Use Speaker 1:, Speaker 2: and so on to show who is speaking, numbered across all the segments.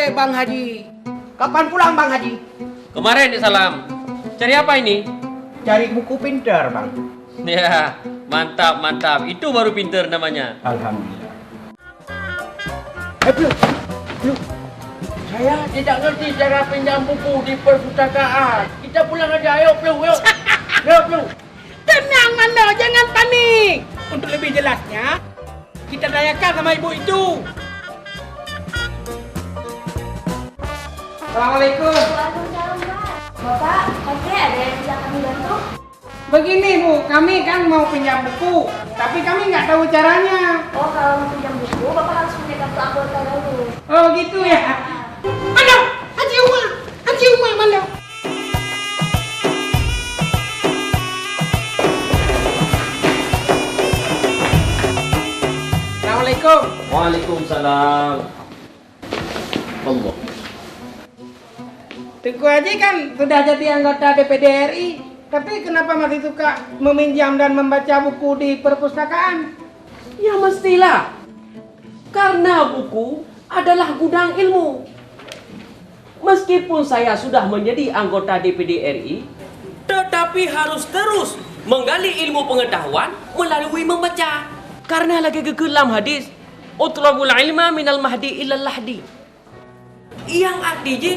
Speaker 1: sore, Bang Haji. Kapan pulang, Bang Haji?
Speaker 2: Kemarin di Salam. Cari apa ini?
Speaker 1: Cari buku pinter, Bang.
Speaker 2: Ya, mantap, mantap. Itu baru pinter namanya.
Speaker 1: Alhamdulillah. Blue. Saya tidak ngerti cara pinjam buku di perpustakaan. Kita pulang aja, ayo, Blue, yuk. Ayo, Blue.
Speaker 3: Tenang, Mando, jangan panik. Untuk lebih jelasnya, kita tanyakan sama ibu itu.
Speaker 1: Assalamualaikum.
Speaker 4: Waalaikumsalam, Pak. Bapak, oke, ada yang bisa kami bantu?
Speaker 3: Begini Bu, kami kan mau pinjam buku, tapi kami nggak tahu caranya.
Speaker 4: Oh, kalau mau pinjam buku, Bapak harus punya kartu anggota dulu.
Speaker 3: Oh gitu ya. Mando, Haji Umar, Mando. Assalamualaikum.
Speaker 2: Waalaikumsalam. Allah.
Speaker 3: Tengku Haji kan sudah jadi anggota DPD RI, tapi kenapa masih suka meminjam dan membaca buku di perpustakaan?
Speaker 5: Ya mestilah, karena buku adalah gudang ilmu. Meskipun saya sudah menjadi anggota DPD RI, tetapi harus terus menggali ilmu pengetahuan melalui membaca. Karena lagi kegelam hadis, utlabul ilma minal mahdi ilal lahdi. Yang artinya,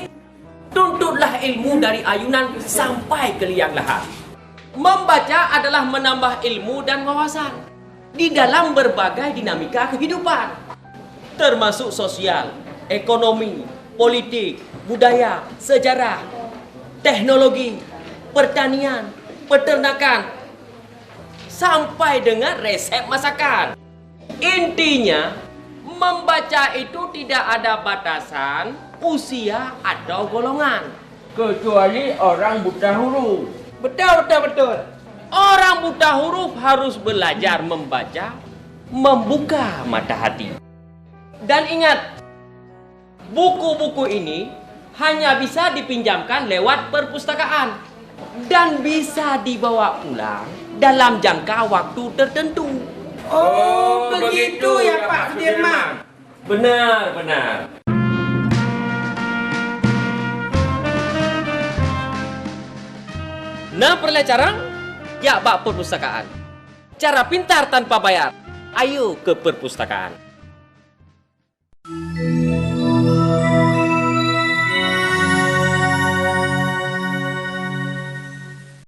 Speaker 5: tuntutlah ilmu dari ayunan sampai ke liang lahat. Membaca adalah menambah ilmu dan wawasan di dalam berbagai dinamika kehidupan, termasuk sosial, ekonomi, politik, budaya, sejarah, teknologi, pertanian, peternakan, sampai dengan resep masakan. Intinya, membaca itu tidak ada batasan usia atau golongan.
Speaker 1: Kecuali orang buta huruf.
Speaker 3: Betul.
Speaker 5: Orang buta huruf harus belajar membaca, membuka mata hati. Dan ingat, buku-buku ini hanya bisa dipinjamkan lewat perpustakaan dan bisa dibawa pulang dalam jangka waktu tertentu.
Speaker 3: Oh, begitu ya Pak Sudirman.
Speaker 5: Benar. Nah, cara ya bak perpustakaan. Cara pintar tanpa bayar. Ayo ke perpustakaan.